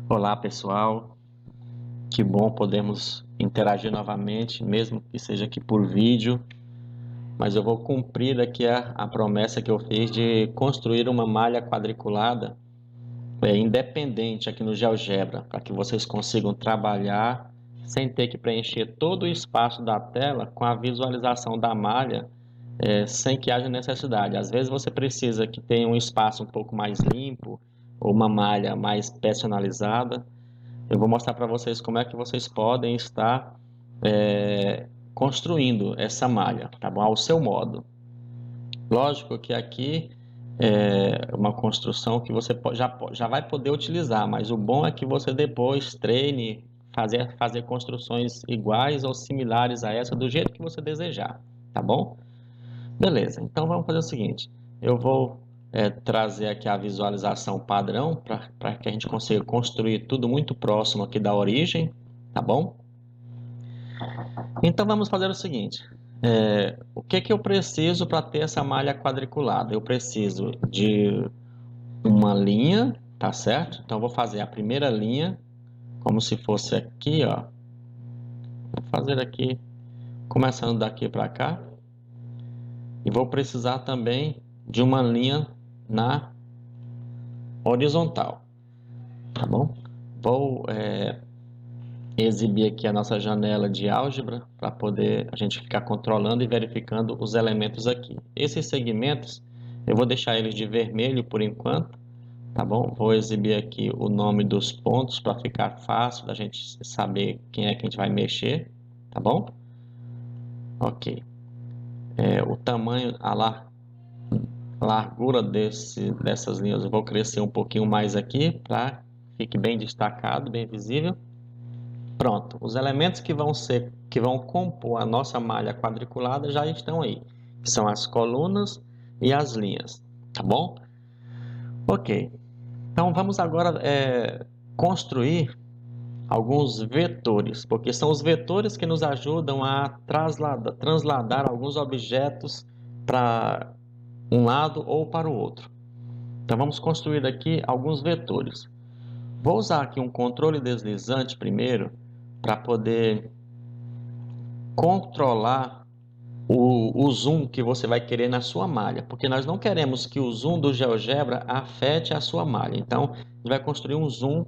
Olá, pessoal. Que bom podermos interagir novamente, mesmo que seja aqui por vídeo. Mas eu vou cumprir aqui a promessa que eu fiz de construir uma malha quadriculada independente aqui no GeoGebra, para que vocês consigam trabalhar sem ter que preencher todo o espaço da tela com a visualização da malha, sem que haja necessidade. Às vezes você precisa que tenha um espaço um pouco mais limpo ou uma malha mais personalizada. Eu vou mostrar para vocês como é que vocês podem estar construindo essa malha, tá bom? Ao seu modo. Lógico que aqui é uma construção que você já vai poder utilizar, mas o bom é que você depois treine fazer construções iguais ou similares a essa do jeito que você desejar, tá bom? Beleza, então vamos fazer o seguinte, eu vou trazer aqui a visualização padrão para que a gente consiga construir tudo muito próximo aqui da origem, tá bom? Então vamos fazer o seguinte, o que que eu preciso para ter essa malha quadriculada? Eu preciso de uma linha, tá certo? Então eu vou fazer a primeira linha, como se fosse aqui, ó. Vou fazer aqui, começando daqui para cá. E vou precisar também de uma linha na horizontal, tá bom? Vou exibir aqui a nossa janela de álgebra para poder a gente ficar controlando e verificando os elementos aqui. Esses segmentos eu vou deixar eles de vermelho por enquanto, tá bom? Vou exibir aqui o nome dos pontos para ficar fácil da gente saber quem é que a gente vai mexer, tá bom? Ok. O tamanho, a largura dessas linhas eu vou crescer um pouquinho mais aqui para que fique bem destacado, bem visível. Pronto, os elementos que vão compor a nossa malha quadriculada já estão aí, que são as colunas e as linhas, tá bom? Ok, então vamos agora construir alguns vetores, porque são os vetores que nos ajudam a transladar alguns objetos para um lado ou para o outro. Então vamos construir aqui alguns vetores. Vou usar aqui um controle deslizante primeiro, para poder controlar o zoom que você vai querer na sua malha, porque nós não queremos que o zoom do GeoGebra afete a sua malha. Então, a gente vai construir um zoom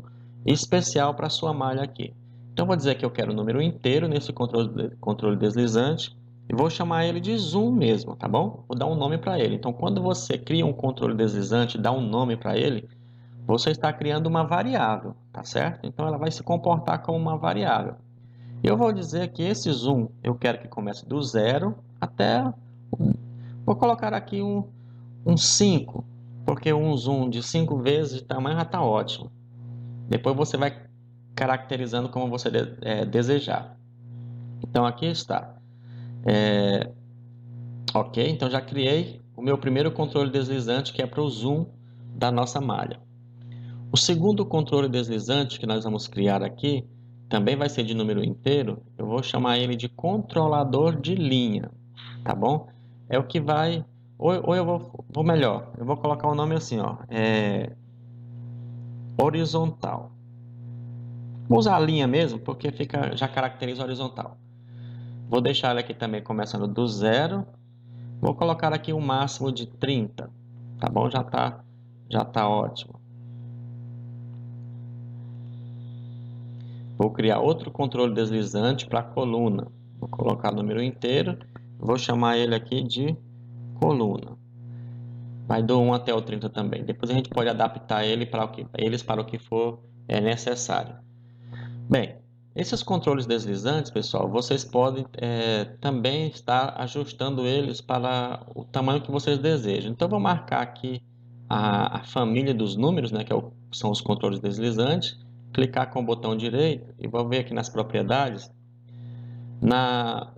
especial para a sua malha aqui. Então, vou dizer que eu quero o número inteiro nesse controle deslizante e vou chamar ele de zoom mesmo, tá bom? Vou dar um nome para ele. Então, quando você cria um controle deslizante e dá um nome para ele, você está criando uma variável, tá certo? Então, ela vai se comportar como uma variável. Eu vou dizer que esse zoom eu quero que comece do zero até... Vou colocar aqui um 5, porque um zoom de 5 vezes de tamanho já está ótimo. Depois você vai caracterizando como você desejar. Então aqui está. Ok, então já criei o meu primeiro controle deslizante, que é para o zoom da nossa malha. O segundo controle deslizante que nós vamos criar aqui também vai ser de número inteiro. Eu vou chamar ele de controlador de linha, tá bom? É o que vai... Ou eu vou melhor, eu vou colocar o nome assim, ó, horizontal. Vou usar a linha mesmo, porque já caracteriza horizontal. Vou deixar ele aqui também começando do zero. Vou colocar aqui um máximo de 30, tá bom? Já tá ótimo. Vou criar outro controle deslizante para a coluna. Vou colocar o número inteiro. Vou chamar ele aqui de coluna. Vai do 1 até o 30 também. Depois a gente pode adaptar eles para o que for necessário. Bem, esses controles deslizantes, pessoal, vocês podem também estar ajustando eles para o tamanho que vocês desejam. Então, eu vou marcar aqui a família dos números, né, são os controles deslizantes. Clicar com o botão direito e vou ver aqui nas propriedades. Na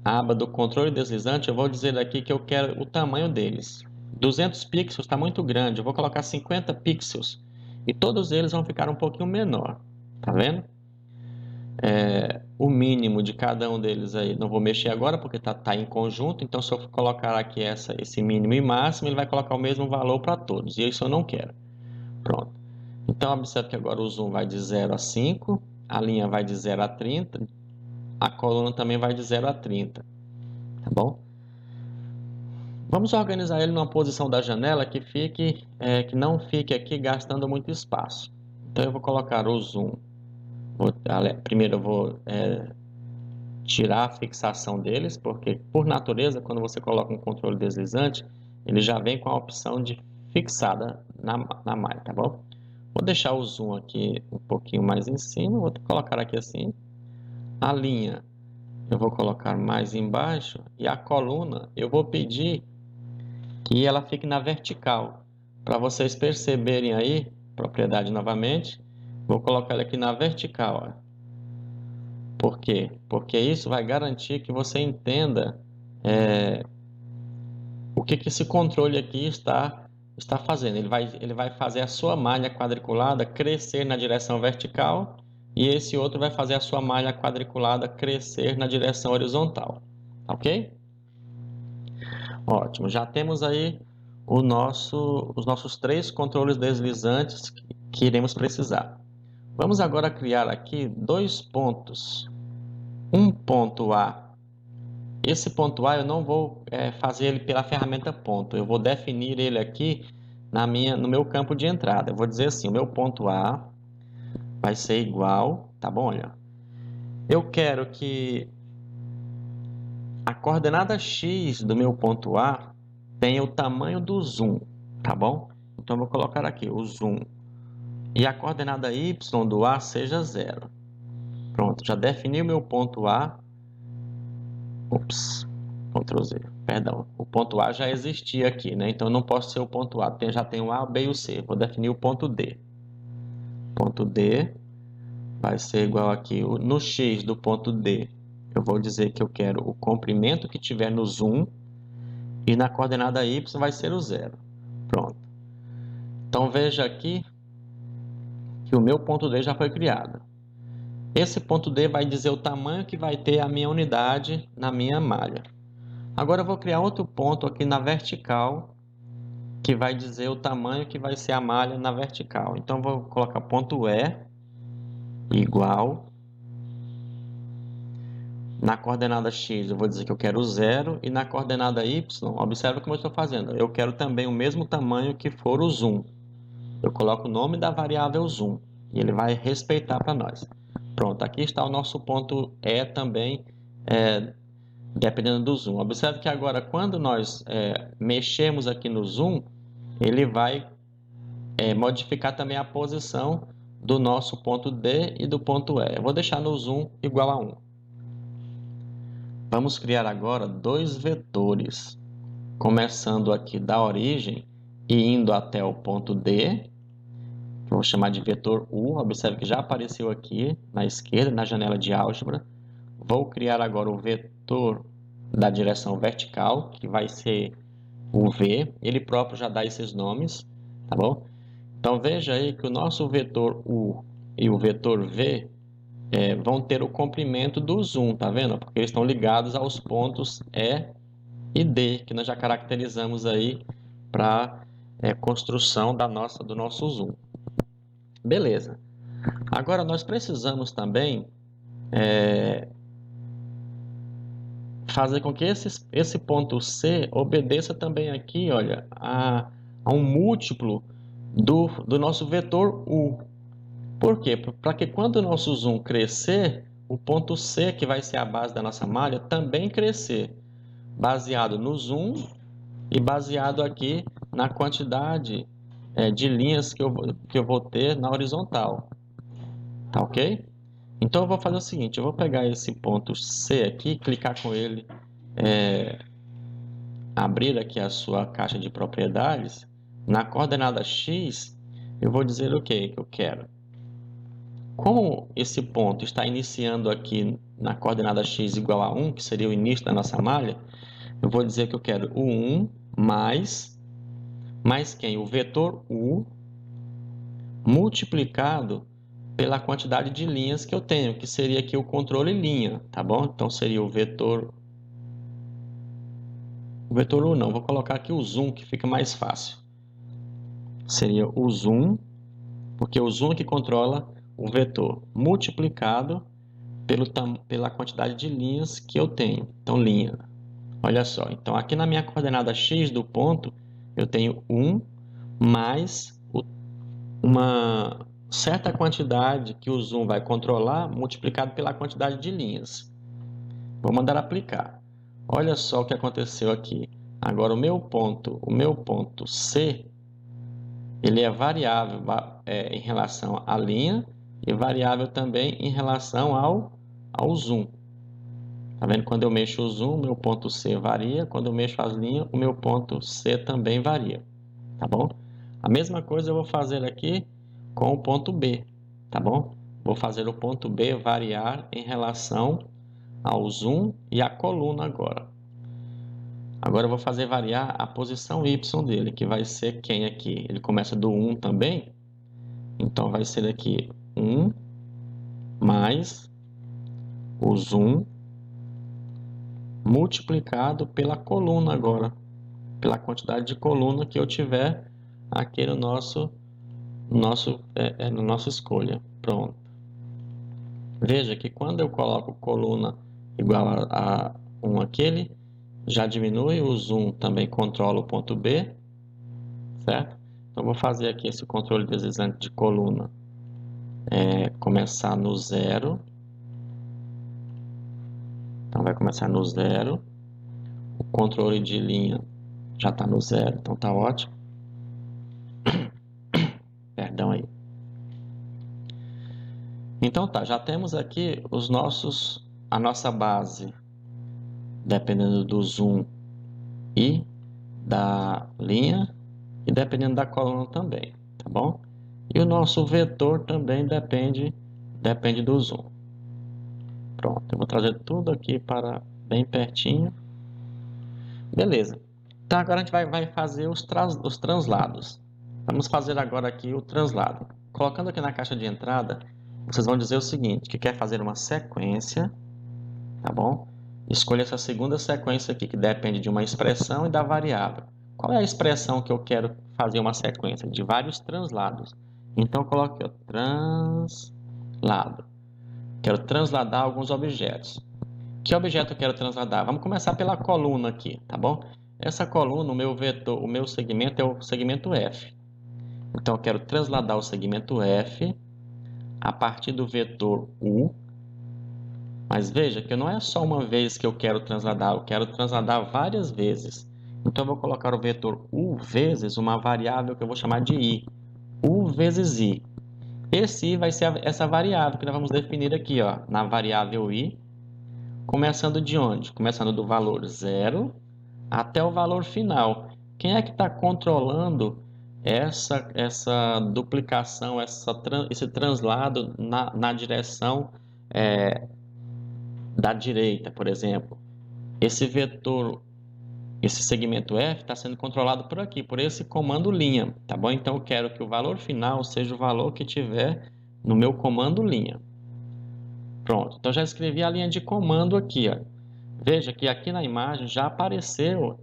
aba do controle deslizante, eu vou dizer aqui que eu quero o tamanho deles. 200 pixels está muito grande, eu vou colocar 50 pixels. E todos eles vão ficar um pouquinho menor, tá vendo? O mínimo de cada um deles aí, não vou mexer agora porque tá em conjunto, então se eu colocar aqui esse mínimo e máximo, ele vai colocar o mesmo valor para todos, e isso eu não quero. Pronto. Então, observe que agora o zoom vai de 0 a 5, a linha vai de 0 a 30, a coluna também vai de 0 a 30, tá bom? Vamos organizar ele numa posição da janela que que não fique aqui gastando muito espaço. Então, eu vou colocar o zoom. Primeiro eu vou tirar a fixação deles, porque por natureza, quando você coloca um controle deslizante, ele já vem com a opção de fixada na malha, tá bom? Vou deixar o zoom aqui um pouquinho mais em cima, vou colocar aqui assim. A linha eu vou colocar mais embaixo e a coluna eu vou pedir que ela fique na vertical. Para vocês perceberem aí, propriedade novamente, vou colocar ela aqui na vertical. Ó. Por quê? Porque isso vai garantir que você entenda o que esse controle aqui está fazendo. Ele vai fazer a sua malha quadriculada crescer na direção vertical e esse outro vai fazer a sua malha quadriculada crescer na direção horizontal. Ok? Ótimo. Já temos aí os nossos 3 controles deslizantes que iremos precisar. Vamos agora criar aqui 2 pontos. Um ponto A. Esse ponto A eu não vou fazer ele pela ferramenta ponto. Eu vou definir ele aqui no meu campo de entrada. Eu vou dizer assim, o meu ponto A vai ser igual, tá bom? Olha, eu quero que a coordenada X do meu ponto A tenha o tamanho do zoom, tá bom? Então, eu vou colocar aqui o zoom. E a coordenada Y do A seja 0. Pronto, já defini o meu ponto A. Ops, Ctrl Z, perdão. O ponto A já existia aqui, né? Então, não posso ser o ponto A. Já tem o A, o B e o C. Vou definir o ponto D. Ponto D vai ser igual aqui. No X do ponto D, eu vou dizer que eu quero o comprimento que tiver no zoom. E na coordenada Y vai ser o 0. Pronto. Então, veja aqui que o meu ponto D já foi criado. Esse ponto D vai dizer o tamanho que vai ter a minha unidade na minha malha. Agora eu vou criar outro ponto aqui na vertical, que vai dizer o tamanho que vai ser a malha na vertical. Então, vou colocar ponto E igual. Na coordenada X eu vou dizer que eu quero 0 e na coordenada Y, observe como eu estou fazendo. Eu quero também o mesmo tamanho que for o zoom. Eu coloco o nome da variável zoom e ele vai respeitar para nós. Pronto, aqui está o nosso ponto E também, dependendo do zoom. Observe que agora, quando nós mexemos aqui no zoom, ele vai modificar também a posição do nosso ponto D e do ponto E. Eu vou deixar no zoom igual a 1. Vamos criar agora 2 vetores, começando aqui da origem e indo até o ponto D. Vou chamar de vetor U, observe que já apareceu aqui na esquerda, na janela de álgebra. Vou criar agora o vetor da direção vertical, que vai ser o V. Ele próprio já dá esses nomes, tá bom? Então, veja aí que o nosso vetor U e o vetor V vão ter o comprimento do zoom, tá vendo? Porque eles estão ligados aos pontos E e D, que nós já caracterizamos aí para construção do nosso zoom. Beleza. Agora, nós precisamos também fazer com que esse ponto C obedeça também aqui, olha, a um múltiplo do nosso vetor U. Por quê? Para que quando o nosso zoom crescer, o ponto C, que vai ser a base da nossa malha, também crescer, baseado no zoom e baseado aqui na quantidade de linhas que eu vou ter na horizontal. Tá ok? Então, eu vou fazer o seguinte, eu vou pegar esse ponto C aqui, clicar com ele, abrir aqui a sua caixa de propriedades. Na coordenada X, eu vou dizer o que eu quero. Como esse ponto está iniciando aqui na coordenada X igual a 1, que seria o início da nossa malha, eu vou dizer que eu quero o 1 mais quem? O vetor U multiplicado pela quantidade de linhas que eu tenho, que seria aqui o controle linha, tá bom? Então, seria o vetor U não, vou colocar aqui o zoom, que fica mais fácil. Seria o zoom, porque o zoom é que controla o vetor multiplicado pela quantidade de linhas que eu tenho. Então, linha. Olha só. Então, aqui na minha coordenada x do ponto, eu tenho 1 mais uma certa quantidade que o zoom vai controlar multiplicado pela quantidade de linhas. Vou mandar aplicar. Olha só o que aconteceu aqui. Agora, o meu ponto C, ele é variável em relação à linha e variável também em relação ao zoom. Tá vendo? Quando eu mexo o zoom, o meu ponto C varia. Quando eu mexo as linhas, o meu ponto C também varia. Tá bom? A mesma coisa eu vou fazer aqui com o ponto B. Tá bom? Vou fazer o ponto B variar em relação ao zoom e à coluna agora. Agora eu vou fazer variar a posição Y dele, que vai ser quem aqui? Ele começa do 1 também. Então vai ser aqui 1 mais o zoom multiplicado pela coluna agora, pela quantidade de coluna que eu tiver aqui no nossa escolha. Pronto. Veja que quando eu coloco coluna igual a 1 aquele, já diminui, o zoom também controla o ponto B, certo? Então vou fazer aqui esse controle deslizante de coluna, começar no 0. Então vai começar no 0. O controle de linha já está no 0, então está ótimo. Perdão aí. Então tá, já temos aqui a nossa base, dependendo do zoom e da linha, e dependendo da coluna também, tá bom? E o nosso vetor também depende do zoom. Pronto, eu vou trazer tudo aqui para bem pertinho. Beleza. Então agora a gente vai fazer os translados. Vamos fazer agora aqui o translado. Colocando aqui na caixa de entrada, vocês vão dizer o seguinte, que quer fazer uma sequência, tá bom? Escolha essa segunda sequência aqui, que depende de uma expressão e da variável. Qual é a expressão que eu quero fazer uma sequência? De vários translados. Então, eu coloco aqui, ó, translado. Quero transladar alguns objetos. Que objeto eu quero transladar? Vamos começar pela coluna aqui, tá bom? Essa coluna, o meu vetor, o meu segmento é o segmento F. Então, eu quero transladar o segmento F a partir do vetor U. Mas veja que não é só uma vez que eu quero transladar, eu quero transladar várias vezes. Então, eu vou colocar o vetor U vezes uma variável que eu vou chamar de I. U vezes I. Esse I vai ser essa variável que nós vamos definir aqui, ó, na variável I. Começando de onde? Começando do valor 0 até o valor final. Quem é que está controlando essa duplicação, esse translado na direção da direita, por exemplo? Esse vetor, esse segmento F está sendo controlado por aqui, por esse comando linha, tá bom? Então eu quero que o valor final seja o valor que tiver no meu comando linha. Pronto, então já escrevi a linha de comando aqui, ó. Veja que aqui na imagem já apareceu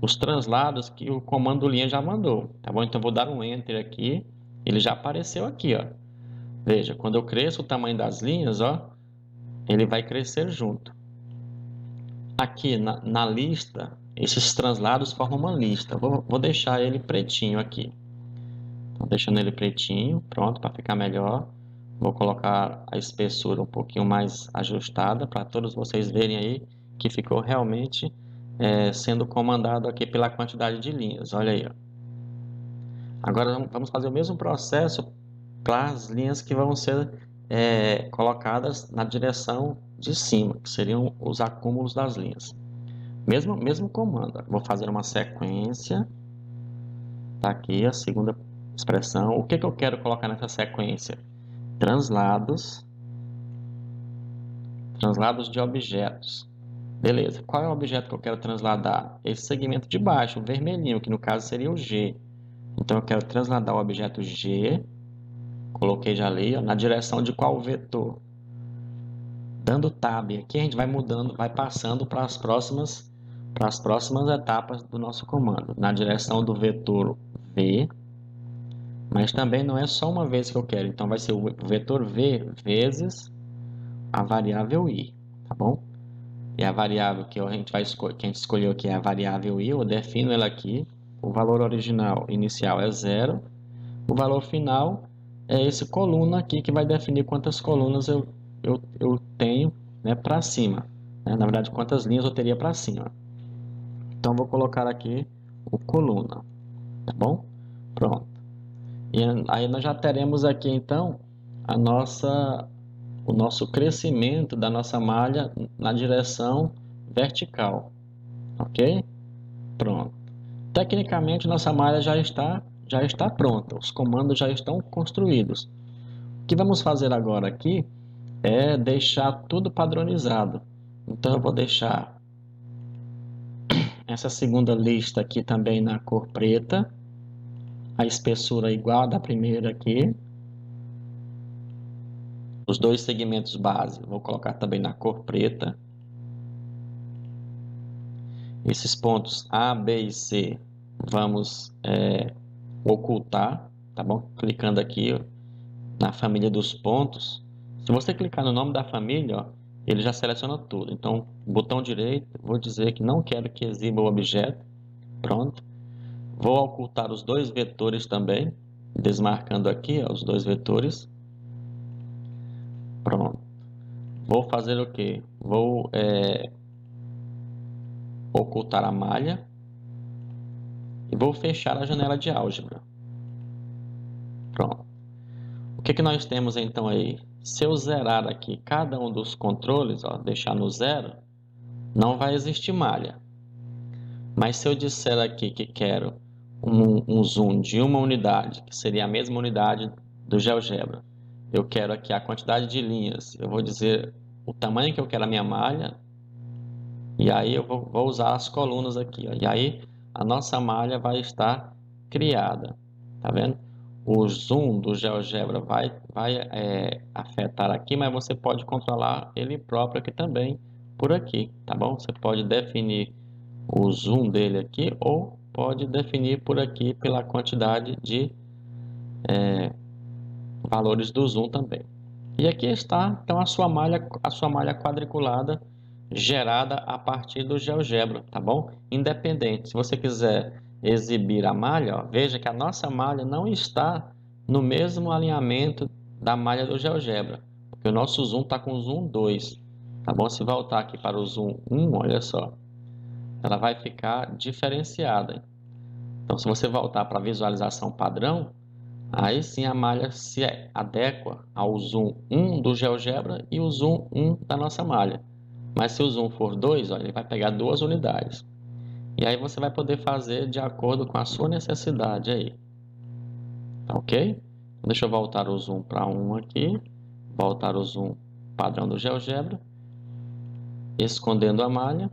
os translados que o comando linha já mandou, tá bom? Então, vou dar um Enter aqui, ele já apareceu aqui, ó. Veja, quando eu cresço o tamanho das linhas, ó, ele vai crescer junto. Aqui na lista, esses translados formam uma lista. Vou deixar ele pretinho aqui. Então, deixando ele pretinho, pronto, para ficar melhor. Vou colocar a espessura um pouquinho mais ajustada para todos vocês verem aí que ficou realmente sendo comandado aqui pela quantidade de linhas. Olha aí, ó. Agora vamos fazer o mesmo processo para as linhas que vão ser colocadas na direção de cima, que seriam os acúmulos das linhas. Mesmo comando. Vou fazer uma sequência. Tá aqui a segunda expressão. O que eu quero colocar nessa sequência? Translados de objetos. Beleza, qual é o objeto que eu quero transladar? Esse segmento de baixo, o vermelhinho, que no caso seria o G. Então, eu quero transladar o objeto G, coloquei já ali, ó, na direção de qual vetor? Dando Tab, aqui a gente vai mudando, vai passando para as próximas etapas do nosso comando. Na direção do vetor V, Mas também não é só uma vez que eu quero. Então vai ser o vetor v vezes a variável i, tá bom? E a variável que a gente escolheu aqui é a variável i, eu defino ela aqui. O valor original inicial é 0. O valor final é esse coluna aqui que vai definir quantas colunas eu tenho, né, para cima. Né? Na verdade, quantas linhas eu teria para cima. Então, vou colocar aqui o coluna, tá bom? Pronto. E aí nós já teremos aqui, então, o nosso crescimento da nossa malha na direção vertical, ok? Pronto. Tecnicamente, nossa malha já está pronta, os comandos já estão construídos. O que vamos fazer agora aqui é deixar tudo padronizado. Então, eu vou deixar essa segunda lista aqui também na cor preta, a espessura igual da primeira aqui. Os dois segmentos base, vou colocar também na cor preta. Esses pontos A, B e C, vamos ocultar, tá bom? Clicando aqui na família dos pontos. Se você clicar no nome da família, ó, ele já seleciona tudo. Então, botão direito, vou dizer que não quero que exiba o objeto. Pronto. Vou ocultar os dois vetores também, desmarcando aqui, ó, os dois vetores. Pronto. Vou fazer o quê? Vou ocultar a malha e vou fechar a janela de álgebra. Pronto. O que nós temos então aí? Se eu zerar aqui cada um dos controles, ó, deixar no zero, não vai existir malha. Mas se eu disser aqui que quero um zoom de uma unidade, que seria a mesma unidade do GeoGebra, eu quero aqui a quantidade de linhas, eu vou dizer o tamanho que eu quero a minha malha, e aí eu vou usar as colunas aqui, ó, e aí a nossa malha vai estar criada, tá vendo? O zoom do GeoGebra vai afetar aqui, mas você pode controlar ele próprio aqui também, por aqui, tá bom? Você pode definir o zoom dele aqui, ou pode definir por aqui pela quantidade de valores do zoom também. E aqui está então a sua malha quadriculada gerada a partir do GeoGebra, tá bom? Independente, se você quiser exibir a malha, ó, veja que a nossa malha não está no mesmo alinhamento da malha do GeoGebra, porque o nosso zoom está com zoom 2, tá bom? Se voltar aqui para o zoom 1, olha só, ela vai ficar diferenciada. Então, se você voltar para a visualização padrão, aí sim a malha se adequa ao zoom 1 do GeoGebra e o zoom 1 da nossa malha. Mas se o zoom for 2, ó, ele vai pegar 2 unidades. E aí você vai poder fazer de acordo com a sua necessidade aí. Tá ok? Deixa eu voltar o zoom para 1 aqui. Voltar o zoom padrão do GeoGebra. Escondendo a malha.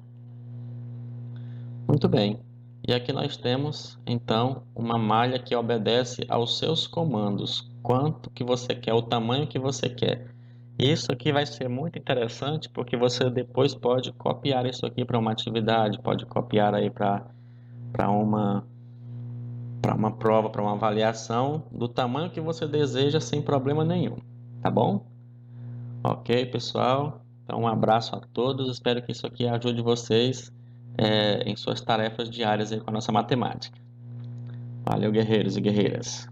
Muito bem. E aqui nós temos, então, uma malha que obedece aos seus comandos. Quanto que você quer, o tamanho que você quer. Isso aqui vai ser muito interessante, porque você depois pode copiar isso aqui para uma atividade, pode copiar aí para uma prova, para uma avaliação, do tamanho que você deseja, sem problema nenhum. Tá bom? Ok, pessoal? Então, um abraço a todos. Espero que isso aqui ajude vocês em suas tarefas diárias aí com a nossa matemática. Valeu, guerreiros e guerreiras!